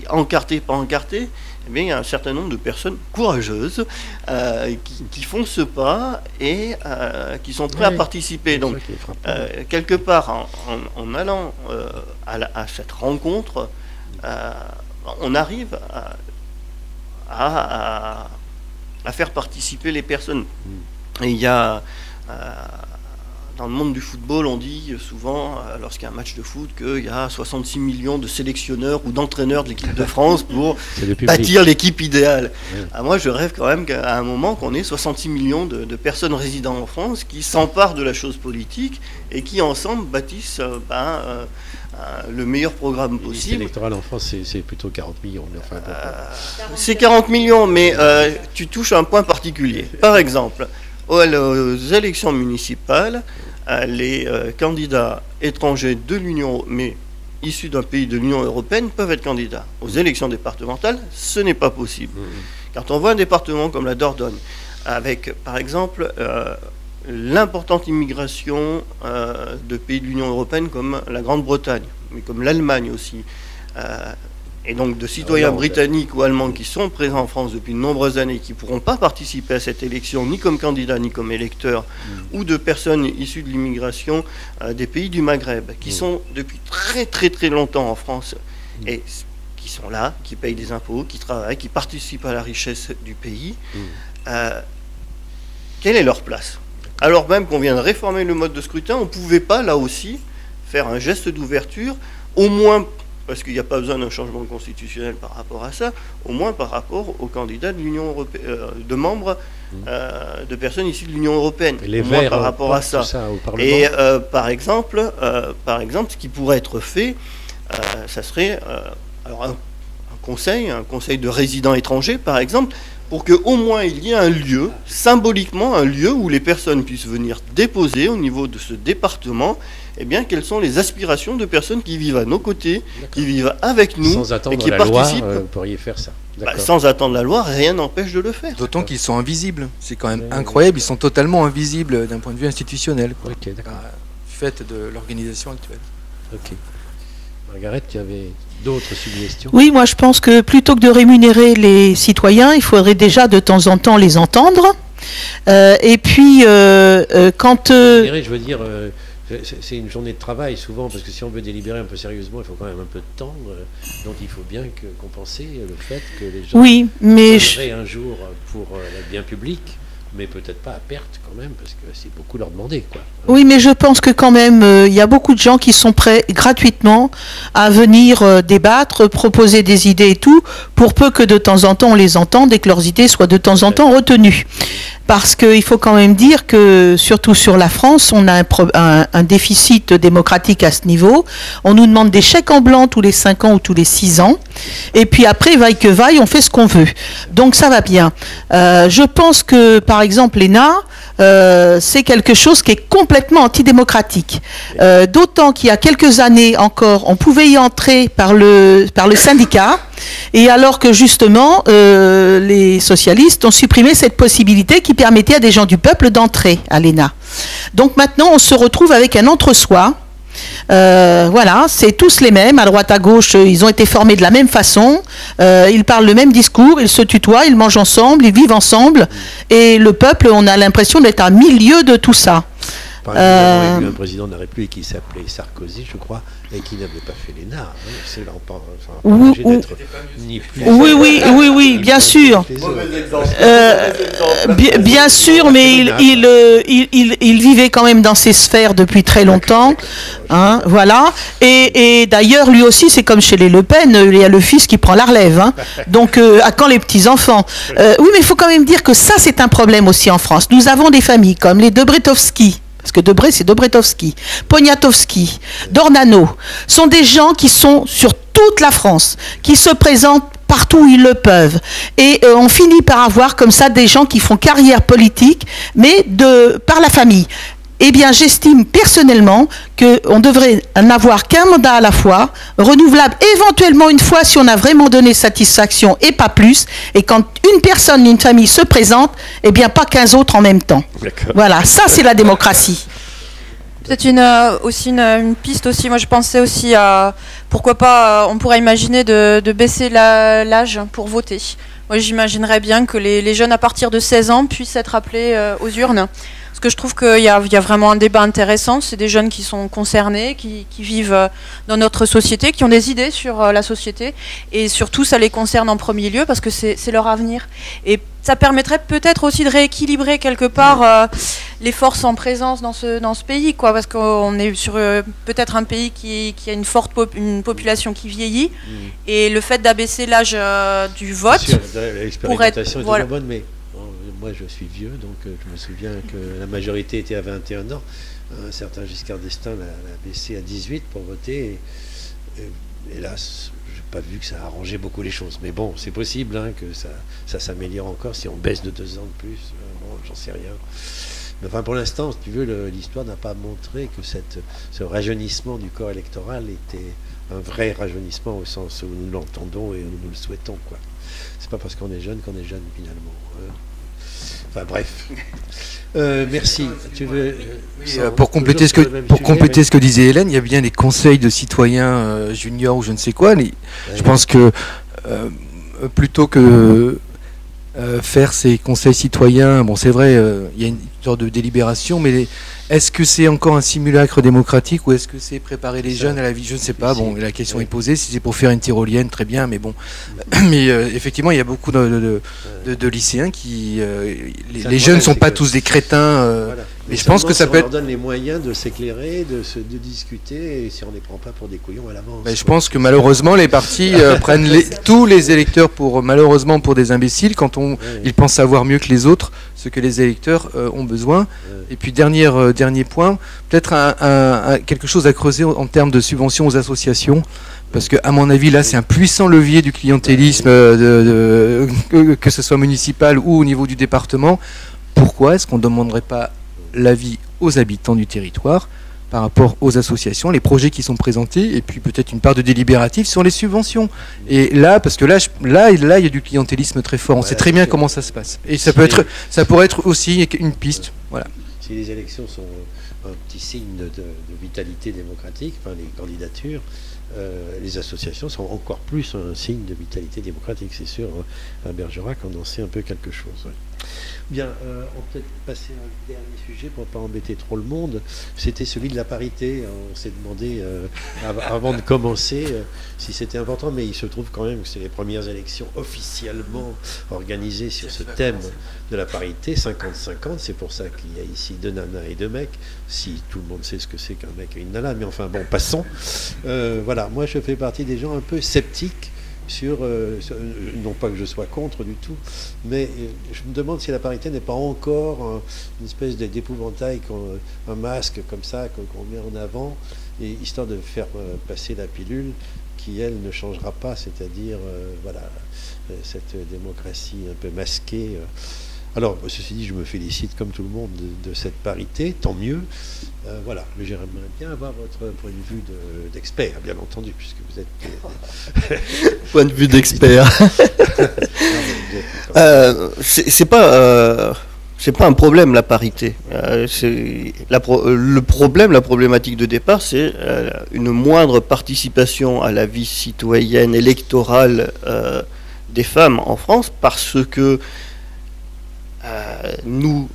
encarté, pas encarté, eh bien, il y a un certain nombre de personnes courageuses qui font ce pas et qui sont prêts à participer. Donc, quelque part, en allant à cette rencontre, on arrive à faire participer les personnes. Et il y a... dans le monde du football, on dit souvent, lorsqu'il y a un match de foot, qu'il y a 66 millions de sélectionneurs ou d'entraîneurs de l'équipe de France pour bâtir l'équipe idéale. Moi, je rêve quand même qu'à un moment, qu'on ait 66 millions de personnes résidant en France qui s'emparent de la chose politique et qui, ensemble, bâtissent le meilleur programme possible. L'électoral en France, c'est plutôt 40 millions. Enfin, c'est 40 millions, mais tu touches à un point particulier. Par exemple, aux élections municipales, les candidats étrangers de l'Union, mais issus d'un pays de l'Union européenne, peuvent être candidats. Aux élections départementales, ce n'est pas possible. Quand on voit un département comme la Dordogne, avec, par exemple, l'importante immigration de pays de l'Union européenne comme la Grande-Bretagne, mais comme l'Allemagne aussi, et donc de citoyens britanniques ou allemands qui sont présents en France depuis de nombreuses années, qui ne pourront pas participer à cette élection, ni comme candidats, ni comme électeurs, ou de personnes issues de l'immigration des pays du Maghreb, qui sont depuis très très très longtemps en France, et qui sont là, qui payent des impôts, qui travaillent, qui participent à la richesse du pays. Quelle est leur place? Alors même qu'on vient de réformer le mode de scrutin, on ne pouvait pas, là aussi, faire un geste d'ouverture, au moins... parce qu'il n'y a pas besoin d'un changement constitutionnel par rapport à ça, au moins par rapport aux candidats de l'Union européenne, de membres, de personnes issues de l'Union européenne, les au moins par rapport à ça. Au Parlement. Et par exemple, ce qui pourrait être fait, ça serait alors un conseil de résidents étrangers, par exemple, pour qu'au moins il y ait un lieu, symboliquement un lieu où les personnes puissent venir déposer au niveau de ce département, eh bien, quelles sont les aspirations de personnes qui vivent à nos côtés, qui vivent avec nous, sans attendre et qui la participent. Loi, vous pourriez faire ça. Sans attendre la loi, rien n'empêche de le faire. D'autant qu'ils sont invisibles. C'est quand même incroyable. Ils sont totalement invisibles d'un point de vue institutionnel. Ok, d'accord. Du fait de l'organisation actuelle. Ok. Margaret, tu avais d'autres suggestions? Oui, moi je pense que plutôt que de rémunérer les citoyens, il faudrait déjà de temps en temps les entendre. Et puis, quand... Je veux dire... c'est une journée de travail souvent, parce que si on veut délibérer un peu sérieusement, il faut quand même un peu de temps. Donc il faut bien compenser le fait que les gens travaillent un jour pour le bien public, mais peut-être pas à perte quand même, parce que c'est beaucoup leur demander, quoi. Oui, mais je pense que quand même, il y a beaucoup de gens qui sont prêts gratuitement à venir débattre, proposer des idées et tout, pour peu que de temps en temps on les entende et que leurs idées soient de temps en temps retenues. parce qu'il faut quand même dire que, surtout sur la France, on a un déficit démocratique à ce niveau. On nous demande des chèques en blanc tous les 5 ans ou tous les 6 ans. Et puis après, vaille que vaille, on fait ce qu'on veut. Donc ça va bien. Je pense que, par exemple, l'ENA, c'est quelque chose qui est complètement antidémocratique. D'autant qu'il y a quelques années encore, on pouvait y entrer par le syndicat, et alors que justement, les socialistes ont supprimé cette possibilité qui permettait à des gens du peuple d'entrer à l'ENA. Donc maintenant, on se retrouve avec un entre-soi. Voilà, c'est tous les mêmes, à droite à gauche, ils ont été formés de la même façon, ils parlent le même discours, ils se tutoient, ils mangent ensemble, ils vivent ensemble, et le peuple, on a l'impression d'être à milieu de tout ça. Par exemple, on a eu un président de la République qui s'appelait Sarkozy, je crois, et qui n'avait pas fait l'ENA. C'est là, oui, bien sûr. Bien sûr, mais il vivait quand même dans ces sphères depuis très longtemps. Hein, voilà. Et d'ailleurs, lui aussi, c'est comme chez les Le Pen, il y a le fils qui prend la relève. Hein. Donc, à quand les petits-enfants oui, mais il faut quand même dire que ça, c'est un problème aussi en France. Nous avons des familles comme les Dobretovski, parce que Debré, c'est Dobretovski, Poniatowski, Dornano, sont des gens qui sont sur toute la France, qui se présentent partout où ils le peuvent. Et on finit par avoir comme ça des gens qui font carrière politique, mais par la famille. Eh bien, j'estime personnellement qu'on devrait n'avoir qu'un mandat à la fois, renouvelable éventuellement une fois si on a vraiment donné satisfaction et pas plus. Et quand une personne, une famille se présente, eh bien, pas 15 autres en même temps. Voilà, ça c'est la démocratie. Peut-être une piste aussi. Moi, je pensais aussi à pourquoi pas. On pourrait imaginer de baisser l'âge pour voter. Moi, j'imaginerais bien que les jeunes à partir de 16 ans puissent être appelés aux urnes. Parce que je trouve qu'il y a vraiment un débat intéressant. C'est des jeunes qui sont concernés, qui vivent dans notre société, qui ont des idées sur la société. Et surtout, ça les concerne en premier lieu parce que c'est leur avenir. Et ça permettrait peut-être aussi de rééquilibrer quelque part les forces en présence dans ce pays, quoi, parce qu'on est sur peut-être un pays qui a une population qui vieillit, et le fait d'abaisser l'âge du vote pourrait être... Voilà. Bonne, mais moi je suis vieux, donc je me souviens que la majorité était à 21 ans. Un certain Giscard d'Estaing l'a baissé à 18 pour voter, et hélas, pas vu que ça a arrangé beaucoup les choses. Mais bon, c'est possible hein, que ça s'améliore encore si on baisse de 2 ans de plus. Bon, j'en sais rien. Mais enfin, pour l'instant, si tu veux, l'histoire n'a pas montré que ce rajeunissement du corps électoral était un vrai rajeunissement au sens où nous l'entendons et où nous le souhaitons, quoi. C'est pas parce qu'on est jeune finalement. Enfin bref. Merci. Tu veux, pour compléter ce que disait Hélène, il y a bien les conseils de citoyens juniors ou je ne sais quoi. Je pense que plutôt que faire ces conseils citoyens, bon c'est vrai, il y a une sorte de délibération, mais est-ce que c'est encore un simulacre démocratique ou est-ce que c'est préparer les jeunes à la vie? Je ne sais pas. Bon, la question est posée. Si c'est pour faire une tyrolienne, très bien, mais bon. Mais effectivement, il y a beaucoup de lycéens qui... les jeunes ne sont pas tous des crétins. Voilà. Mais je pense que ça peut être... On leur donne les moyens de s'éclairer, de discuter, et si on ne les prend pas pour des couillons à l'avance. Mais je pense que malheureusement, les partis prennent tous les électeurs malheureusement pour des imbéciles quand ils pensent savoir mieux que les autres ce que les électeurs ont besoin. Et puis dernier point, peut-être quelque chose à creuser en termes de subventions aux associations, parce que à mon avis là c'est un puissant levier du clientélisme, que ce soit municipal ou au niveau du département. Pourquoi est-ce qu'on ne demanderait pas l'avis aux habitants du territoire par rapport aux associations, les projets qui sont présentés, et puis peut-être une part de délibératif sur les subventions. Et là, parce que là, il y a du clientélisme très fort. On sait très bien comment ça se passe. Et ça pourrait être aussi une piste. Voilà. Si les élections sont un petit signe de vitalité démocratique, enfin les candidatures, les associations sont encore plus un signe de vitalité démocratique, c'est sûr. Hein. Bergerac en sait un peu quelque chose. Ouais. Bien, on peut peut-être passer à un dernier sujet pour ne pas embêter trop le monde. C'était celui de la parité. On s'est demandé avant de commencer si c'était important, mais il se trouve quand même que c'est les premières élections officiellement organisées sur ce thème de la parité, 50-50. C'est pour ça qu'il y a ici 2 nanas et 2 mecs, si tout le monde sait ce que c'est qu'un mec et une nana, mais enfin bon, passons. Voilà, moi je fais partie des gens un peu sceptiques non pas que je sois contre du tout, mais je me demande si la parité n'est pas encore une espèce d'épouvantail, un masque comme ça qu'on met en avant, et histoire de faire passer la pilule qui, elle, ne changera pas, c'est-à-dire voilà, cette démocratie un peu masquée. Alors, ceci dit, je me félicite comme tout le monde de cette parité, tant mieux. Voilà, mais j'aimerais bien avoir votre point de vue d'expert, bien entendu, puisque vous être... Point de vue d'expert. C'est pas un problème, la parité. Le problème, la problématique de départ, c'est une moindre participation à la vie citoyenne, électorale des femmes en France, parce que nous,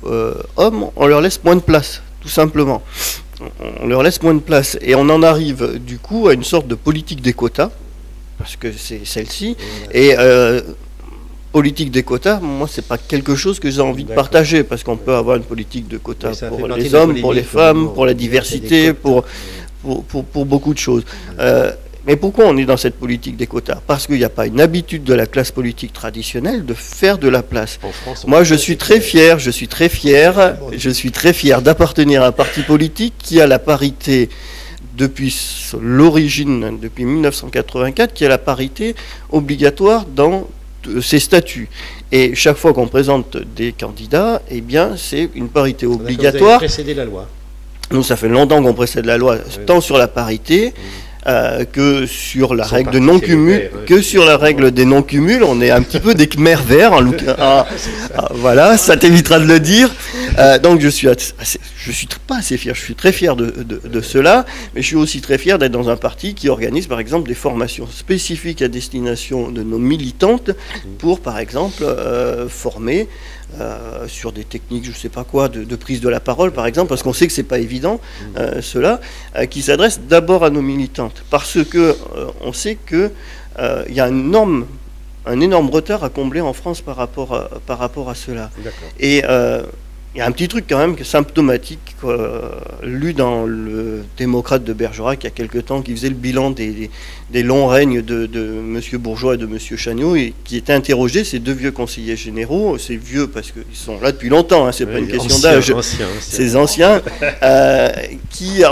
hommes, on leur laisse moins de place, tout simplement. On leur laisse moins de place. Et on en arrive, du coup, à une sorte de politique des quotas, parce que c'est celle-ci. Et politique des quotas, moi, c'est pas quelque chose que j'ai envie de partager, parce qu'on peut avoir une politique de quotas pour les hommes, pour les femmes, pour la diversité, pour beaucoup de choses. Mais pourquoi on est dans cette politique des quotas? Parce qu'il n'y a pas une habitude de la classe politique traditionnelle de faire de la place. Moi, je suis très fier d'appartenir à un parti politique qui a la parité depuis l'origine, depuis 1984, qui a la parité obligatoire dans ses statuts. Et chaque fois qu'on présente des candidats, eh bien, c'est une parité obligatoire. Vous avez précédé la loi. Nous, ça fait longtemps qu'on précède la loi, tant sur la parité que sur la règle de non-cumul, des non-cumuls. On est un petit peu des Khmers verts, voilà, ça t'évitera de le dire. Donc je suis pas assez fier, je suis très fier de cela, mais je suis aussi très fier d'être dans un parti qui organise par exemple des formations spécifiques à destination de nos militantes pour par exemple former sur des techniques, je ne sais pas quoi, de prise de la parole, par exemple, parce qu'on sait que c'est pas évident, cela, qui s'adresse d'abord à nos militantes, parce que on sait que il y a un énorme retard à combler en France par rapport à cela. Et il y a un petit truc quand même symptomatique, lu dans le Démocrate de Bergerac il y a quelque temps, qui faisait le bilan des longs règnes de M. Bourgeois et de M. Chagnot, et qui était interrogé, ces deux vieux conseillers généraux, ces vieux parce qu'ils sont là depuis longtemps, hein, c'est pas une question d'âge, ces anciens, qui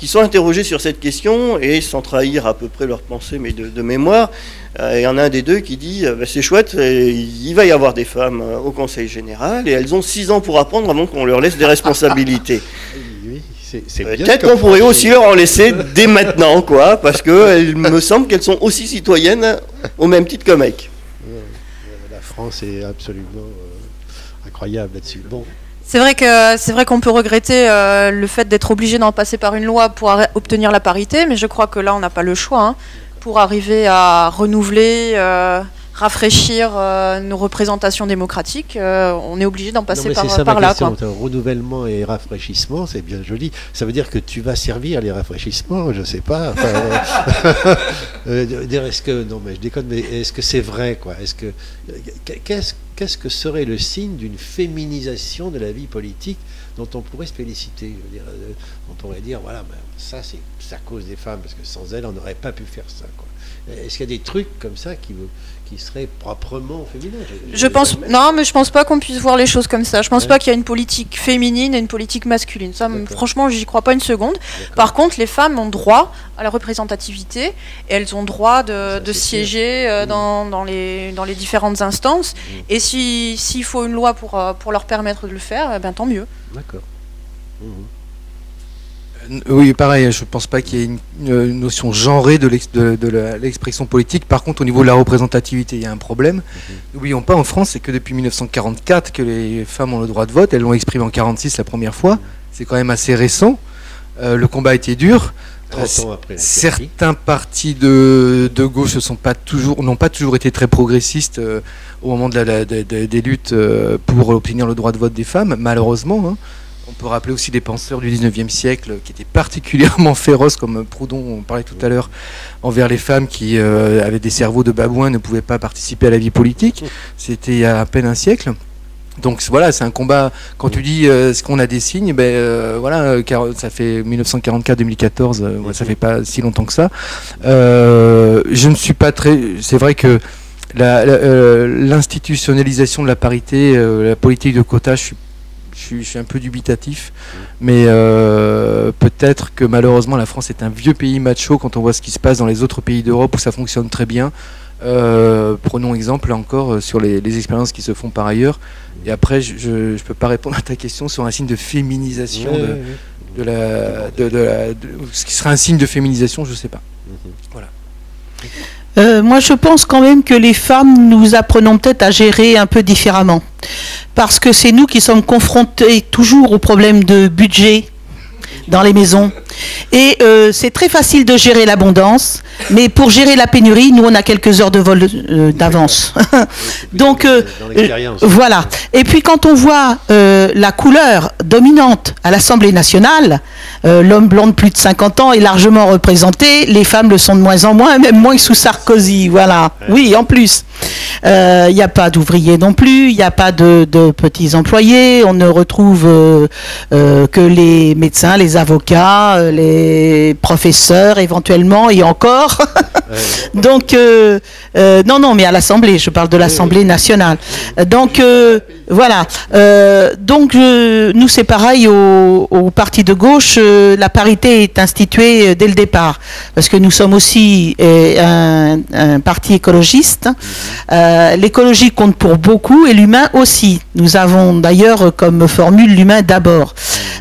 sont interrogés sur cette question, et sans trahir à peu près leur pensée, mais de mémoire, il y en a un des deux qui dit c'est chouette, il va y avoir des femmes au Conseil général et elles ont 6 ans pour apprendre avant qu'on leur laisse des responsabilités. Peut-être qu'on pourrait aussi leur en laisser dès maintenant, quoi, parce qu'il me semble qu'elles sont aussi citoyennes au même titre que mec. La France est absolument incroyable là-dessus. Bon. C'est vrai qu'on peut regretter le fait d'être obligé d'en passer par une loi pour obtenir la parité, mais je crois que là on n'a pas le choix. Hein. Pour arriver à renouveler, rafraîchir nos représentations démocratiques, on est obligé d'en passer par là. Quoi. Renouvellement et rafraîchissement, c'est bien joli. Ça veut dire que tu vas servir les rafraîchissements, je ne sais pas. Enfin, est-ce que, non mais je déconne, mais est-ce que c'est vrai, quoi? Qu'est-ce que serait le signe d'une féminisation de la vie politique dont on pourrait se féliciter? On pourrait dire, voilà, ben, ça c'est à cause des femmes, parce que sans elles on n'aurait pas pu faire ça, quoi. Est-ce qu'il y a des trucs comme ça qui seraient proprement féminins? Non, mais je pense pas qu'on puisse voir les choses comme ça. Je pense pas qu'il y a une politique féminine et une politique masculine. Ça, franchement, j'y crois pas une seconde. Par contre, les femmes ont droit à la représentativité et elles ont droit de siéger dans les différentes instances. Et s'il faut une loi pour leur permettre de le faire, eh ben, tant mieux. D'accord. Oui, pareil, je ne pense pas qu'il y ait une notion genrée de l'expression politique. Par contre, au niveau de la représentativité, il y a un problème. N'oublions pas, en France, c'est que depuis 1944 que les femmes ont le droit de vote. Elles l'ont exprimé en 1946 la première fois. C'est quand même assez récent. Le combat a été dur. 30 ans après Certains partis de gauche n'ont pas toujours été très progressistes au moment des luttes pour obtenir le droit de vote des femmes, malheureusement. Hein. On peut rappeler aussi des penseurs du 19e siècle qui étaient particulièrement féroces, comme Proudhon, on parlait tout à l'heure, envers les femmes qui avaient des cerveaux de babouins, ne pouvaient pas participer à la vie politique. C'était il y a à peine un siècle. Donc voilà, c'est un combat. Quand tu dis est-ce qu'on a des signes, voilà, car ça fait 1944-2014, ça fait pas si longtemps que ça. Je ne suis pas très. C'est vrai que l'institutionnalisation de la parité, la politique de quotas, je suis un peu dubitatif, mais peut-être que malheureusement la France est un vieux pays macho quand on voit ce qui se passe dans les autres pays d'Europe où ça fonctionne très bien. Prenons exemple encore sur les expériences qui se font par ailleurs. Et après, je ne peux pas répondre à ta question sur un signe de féminisation ce qui serait un signe de féminisation, je ne sais pas. Voilà. Moi, je pense quand même que les femmes, nous apprenons peut-être à gérer un peu différemment. Parce que c'est nous qui sommes confrontés toujours au problème de budget dans les maisons. Et c'est très facile de gérer l'abondance, mais pour gérer la pénurie, nous, on a quelques heures de vol d'avance. Donc, voilà. Et puis, quand on voit la couleur dominante à l'Assemblée nationale, l'homme blanc de plus de 50 ans est largement représenté, les femmes le sont de moins en moins, même moins que sous Sarkozy. Voilà. Oui, en plus. Il n'y a pas d'ouvriers non plus, il n'y a pas de petits employés, on ne retrouve que les médecins, les avocats, les professeurs éventuellement, et encore. Donc, non, mais à l'Assemblée, je parle de l'Assemblée nationale. Donc, voilà. Donc, nous, c'est pareil au parti de gauche, la parité est instituée dès le départ, parce que nous sommes aussi un parti écologiste. L'écologie compte pour beaucoup et l'humain aussi. Nous avons d'ailleurs comme formule l'humain d'abord.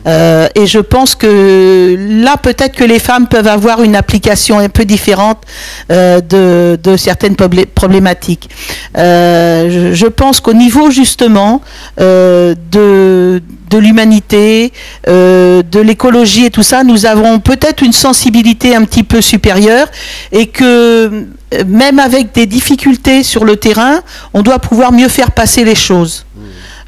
Et je pense que là, peut-être que les femmes peuvent avoir une application un peu différente de certaines problématiques. Je pense qu'au niveau justement de l'humanité, de l'écologie et tout ça, nous avons peut-être une sensibilité un petit peu supérieure et que même avec des difficultés sur le terrain, on doit pouvoir mieux faire passer les choses.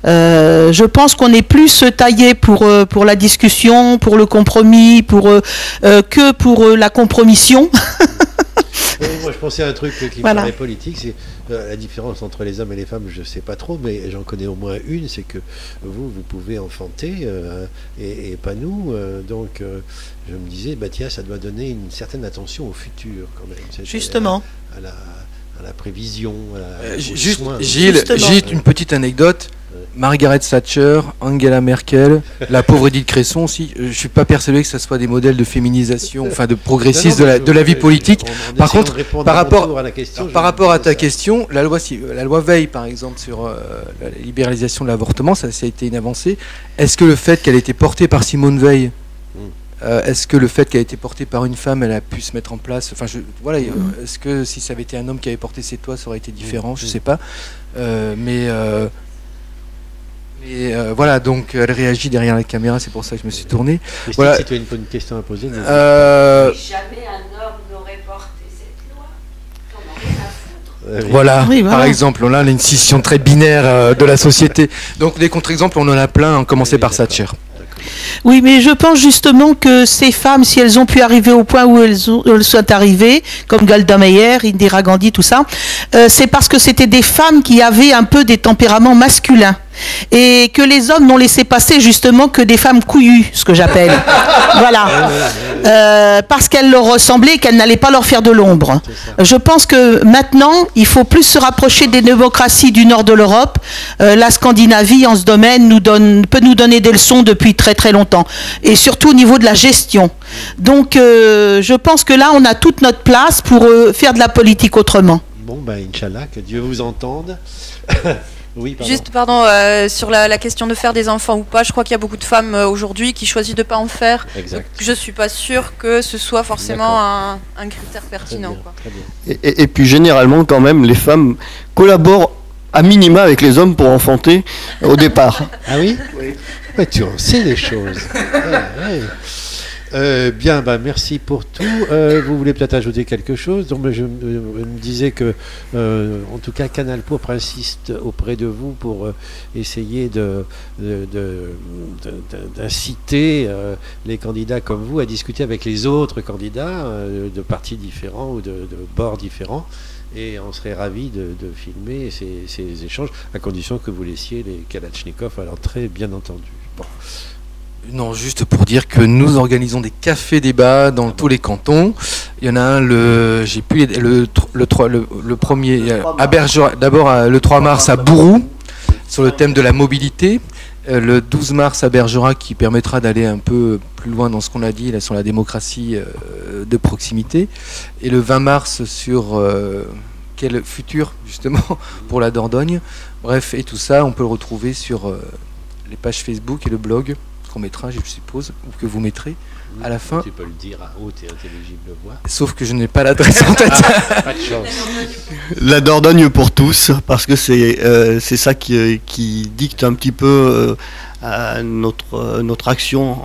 Je pense qu'on est plus taillé pour la discussion, pour le compromis, que pour la compromission. Moi, je pensais à un truc qui me paraît politique, c'est la différence entre les hommes et les femmes, je ne sais pas trop, mais j'en connais au moins une, c'est que vous pouvez enfanter et pas nous. Donc, je me disais, tiens, ça doit donner une certaine attention au futur, quand même. Justement. À la prévision, Gilles, une petite anecdote. Margaret Thatcher, Angela Merkel, la pauvre Edith Cresson aussi. Je ne suis pas persuadé que ce soit des modèles de féminisation, enfin de progressisme de la vie politique. Par contre, par rapport à ta question, la loi Veil, par exemple, sur la libéralisation de l'avortement, ça a été une avancée. Est-ce que le fait qu'elle ait été portée par Simone Veil, est-ce que le fait qu'elle ait été portée par une femme, elle a pu se mettre en place? Enfin, voilà. Est-ce que si ça avait été un homme qui avait porté cette loi, ça aurait été différent? Je ne sais pas. Voilà, donc elle réagit derrière la caméra, c'est pour ça que je me suis tourné. Voilà. Si tu as une question à poser. Jamais un homme n'aurait porté cette loi. On n'en rien à foutre. Voilà, par exemple, là on a une scission très binaire de la société. Donc des contre-exemples, on en a plein, à commencer par Thatcher. Oui, mais je pense justement que ces femmes, si elles ont pu arriver au point où elles sont arrivées, comme Golda Meir, Indira Gandhi, tout ça, c'est parce que c'était des femmes qui avaient un peu des tempéraments masculins. Et que les hommes n'ont laissé passer justement que des femmes couillues, ce que j'appelle. Voilà. Parce qu'elles leur ressemblaient et qu'elles n'allaient pas leur faire de l'ombre. Je pense que maintenant, il faut plus se rapprocher des démocraties du nord de l'Europe. La Scandinavie, en ce domaine, peut nous donner des leçons depuis très très longtemps. Et surtout au niveau de la gestion. Donc, je pense que là, on a toute notre place pour faire de la politique autrement. Bon, Inch'Allah, que Dieu vous entende. Oui, pardon. Juste, sur la question de faire des enfants ou pas, je crois qu'il y a beaucoup de femmes aujourd'hui qui choisissent de ne pas en faire. Exact. Je ne suis pas sûre que ce soit forcément un critère pertinent. Très bien. Et puis généralement, quand même, les femmes collaborent à minima avec les hommes pour enfanter au départ. Ah oui? Oui. Ouais, tu en sais des choses. Ouais. Bien, merci pour tout. Vous voulez peut-être ajouter quelque chose? Donc, je me disais que, en tout cas, Canal Pourpre insiste auprès de vous pour essayer d'inciter les candidats comme vous à discuter avec les autres candidats de partis différents ou de bords différents. Et on serait ravis de filmer ces échanges, à condition que vous laissiez les Kalachnikov à l'entrée, bien entendu. Bon. Non, juste pour dire que nous organisons des cafés-débats dans tous les cantons. Il y en a un, le premier à Bergerac, d'abord le 3 mars à Bourroux, sur le thème de la mobilité. Le 12 mars à Bergerac, qui permettra d'aller un peu plus loin dans ce qu'on a dit là, sur la démocratie de proximité. Et le 20 mars sur quel futur, justement, pour la Dordogne. Bref, et tout ça, on peut le retrouver sur les pages Facebook et le blog qu'on mettra, je suppose, ou que vous mettrez à la fin. Tu peux le dire à haute et intelligible voix. Sauf que je n'ai pas l'adresse en tête. Pas de chance. La Dordogne pour tous, parce que c'est ça qui dicte un petit peu à notre action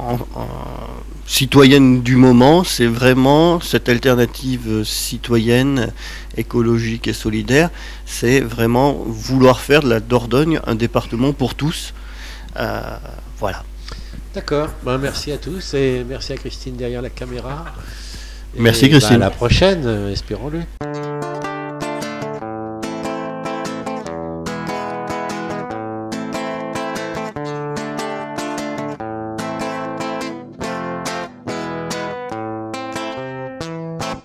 citoyenne du moment. C'est vraiment cette alternative citoyenne, écologique et solidaire. C'est vraiment vouloir faire de la Dordogne un département pour tous. Voilà. D'accord, merci à tous et merci à Christine derrière la caméra. Et merci Christine. À la prochaine, espérons-le.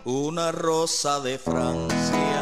Una rosa de Francia